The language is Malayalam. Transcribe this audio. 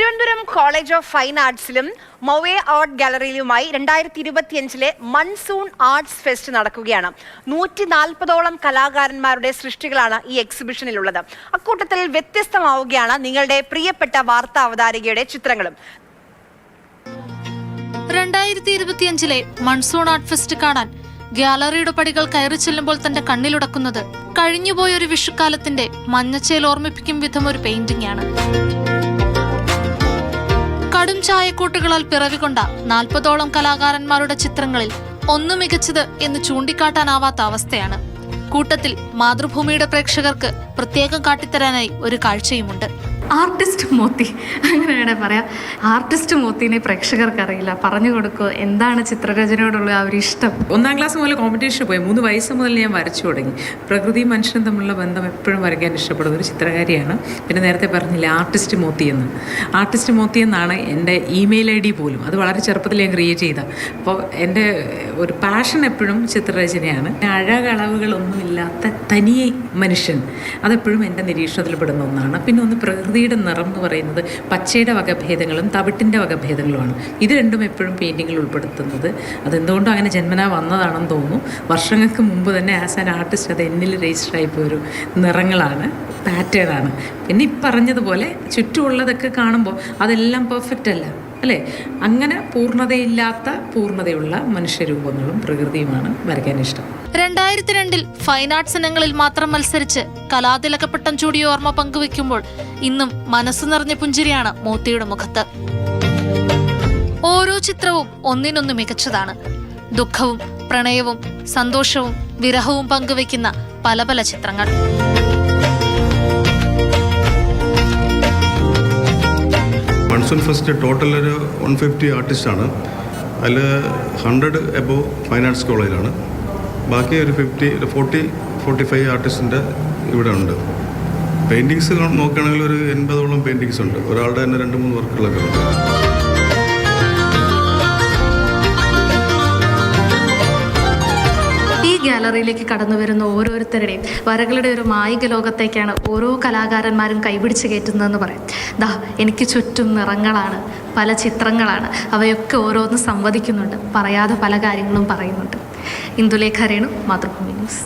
തിരുവനന്തപുരം കോളേജ് ഓഫ് ഫൈൻ ആർട്സിലും മൗവേ ആർട്ട് ഗാലറിയിലുമായി 2025 മൺസൂൺ ആർട്സ് ഫെസ്റ്റ് നടക്കുകയാണ്. 140ഓളം കലാകാരന്മാരുടെ സൃഷ്ടികളാണ് ഈ എക്സിബിഷനിലുള്ളത്. അക്കൂട്ടത്തിൽ വ്യത്യസ്തമാവുകയാണ് നിങ്ങളുടെ പ്രിയപ്പെട്ട വാർത്താ അവതാരികയുടെ ചിത്രങ്ങളും. 2025 മൺസൂൺ ആർട്ട് ഫെസ്റ്റ് കാണാൻ ഗ്യാലറിയുടെ പടികൾ കയറി ചെല്ലുമ്പോൾ തന്റെ കണ്ണിലുടക്കുന്നത് കഴിഞ്ഞുപോയൊരു വിഷുക്കാലത്തിന്റെ മഞ്ഞച്ചേൽ ഓർമ്മിപ്പിക്കും വിധം ഒരു പെയിന്റിംഗ് ആണ്. കടും ചായക്കൂട്ടുകളാൽ പിറവികൊണ്ട 40ഓളം കലാകാരന്മാരുടെ ചിത്രങ്ങളിൽ ഒന്നു മികച്ചത് എന്ന് ചൂണ്ടിക്കാട്ടാനാവാത്ത അവസ്ഥയാണ്. കൂട്ടത്തിൽ മാതൃഭൂമിയുടെ പ്രേക്ഷകർക്ക് പ്രത്യേകം കാട്ടിത്തരാനായി ഒരു കാഴ്ചയുമുണ്ട്. ആർട്ടിസ്റ്റ് മോത്തി, അങ്ങനെ വേണേൽ പറയാം. ആർട്ടിസ്റ്റ് മോത്തിനെ പ്രേക്ഷകർക്ക് അറിയില്ല. പറഞ്ഞു കൊടുക്കുക എന്താണ് ചിത്രരചനയോടുള്ള ആ ഒരു ഇഷ്ടം. 1ാം ക്ലാസ് മുതൽ കോമ്പറ്റീഷന് പോയി. 3 വയസ്സ് മുതൽ ഞാൻ വരച്ചു തുടങ്ങി. പ്രകൃതിയും മനുഷ്യനും തമ്മിലുള്ള ബന്ധം എപ്പോഴും വരയ്ക്കാൻ ഇഷ്ടപ്പെടുന്ന ഒരു ചിത്രകാരിയാണ്. പിന്നെ നേരത്തെ പറഞ്ഞില്ല ആർട്ടിസ്റ്റ് മോത്തി എന്ന്. ആർട്ടിസ്റ്റ് മോത്തി എന്നാണ് എൻ്റെ ഇമെയിൽ ID പോലും. അത് വളരെ ചെറുപ്പത്തിൽ ഞാൻ ക്രിയേറ്റ് ചെയ്ത. അപ്പോൾ എൻ്റെ ഒരു പാഷൻ എപ്പോഴും ചിത്രരചനയാണ്. അഴകളവുകളൊന്നുമില്ലാത്ത തനിയെ മനുഷ്യൻ, അതെപ്പോഴും എൻ്റെ നിരീക്ഷണത്തിൽ പെടുന്ന ഒന്നാണ്. പിന്നെ ഒന്ന് പ്രകൃതിയുടെ നിറം എന്ന് പറയുന്നത് പച്ചയുടെ വകഭേദങ്ങളും തവിട്ടിൻ്റെ വകഭേദങ്ങളുമാണ്. ഇത് രണ്ടും എപ്പോഴും പെയിൻറ്റിങ്ങിൽ ഉൾപ്പെടുത്തുന്നത് അതെന്തുകൊണ്ടും അങ്ങനെ ജന്മനാ വന്നതാണെന്ന് തോന്നുന്നു. വർഷങ്ങൾക്ക് മുമ്പ് തന്നെ ആസ് ആൻ ആർട്ടിസ്റ്റ് അത് എന്നിൽ രജിസ്റ്റർ ആയിപ്പോയൊരു നിറങ്ങളാണ്, പാറ്റേൺ ആണ്. പിന്നെ ഈ പറഞ്ഞതുപോലെ ചുറ്റുമുള്ളതൊക്കെ കാണുമ്പോൾ അതെല്ലാം പെർഫെക്റ്റ് അല്ല അല്ലേ? അങ്ങനെ പൂർണ്ണതയില്ലാത്ത പൂർണ്ണതയുള്ള മനുഷ്യരൂപങ്ങളും പ്രകൃതിയുമാണ് വരയ്ക്കാൻ ഇഷ്ടം. 2002 ഫൈൻ ആർട്സ് ഇനങ്ങളിൽ മാത്രം മത്സരിച്ച് കലാതിലകപ്പട്ടം ചൂടിയ ഓർമ്മ പങ്കുവെക്കുമ്പോൾ ഇന്നും മനസ്സ് നിറഞ്ഞ പുഞ്ചിരിയാണ് മോത്തിയുടെ മുഖത്ത്. ഓരോ ചിത്രവും ഒന്നിനൊന്ന് മികച്ചതാണ്. ദുഃഖവും പ്രണയവും സന്തോഷവും വിരഹവും പങ്കുവെക്കുന്ന പല പല ചിത്രങ്ങൾ. മൺസൂൺ ഫെസ്റ്റ് ടോട്ടൽ ഒരു 150 ആർട്ടിസ്റ്റാണ്. അതിൽ 100 എബോവ് ഫൈൻ ആർട്സ് കോളേജിലാണ്. ബാക്കി ഒരു 40-45 ആർട്ടിസ്റ്റിൻ്റെ ഇവിടെ ഉണ്ട്. പെയിൻറ്റിങ്സ് നോക്കുകയാണെങ്കിൽ ഒരു 80ഓളം പെയിൻറ്റിങ്സ് ഉണ്ട്. ഒരാളുടെ തന്നെ 2-3 വർക്കുകളൊക്കെ ഉണ്ട്. ഗാലറിയിലേക്ക് കടന്നു വരുന്ന ഓരോരുത്തരുടെയും വരകളുടെ ഒരു മായിക ലോകത്തേക്കാണ് ഓരോ കലാകാരന്മാരും കൈപിടിച്ച് കയറ്റുന്നതെന്ന് പറയും. ദാ എനിക്ക് ചുറ്റും നിറങ്ങളാണ്, പല ചിത്രങ്ങളാണ്, അവയൊക്കെ ഓരോന്ന് സംവദിക്കുന്നുണ്ട്, പറയാതെ പല കാര്യങ്ങളും പറയുന്നുണ്ട്. ഇന്ദുലേഖ രേണു, മാതൃഭൂമി ന്യൂസ്.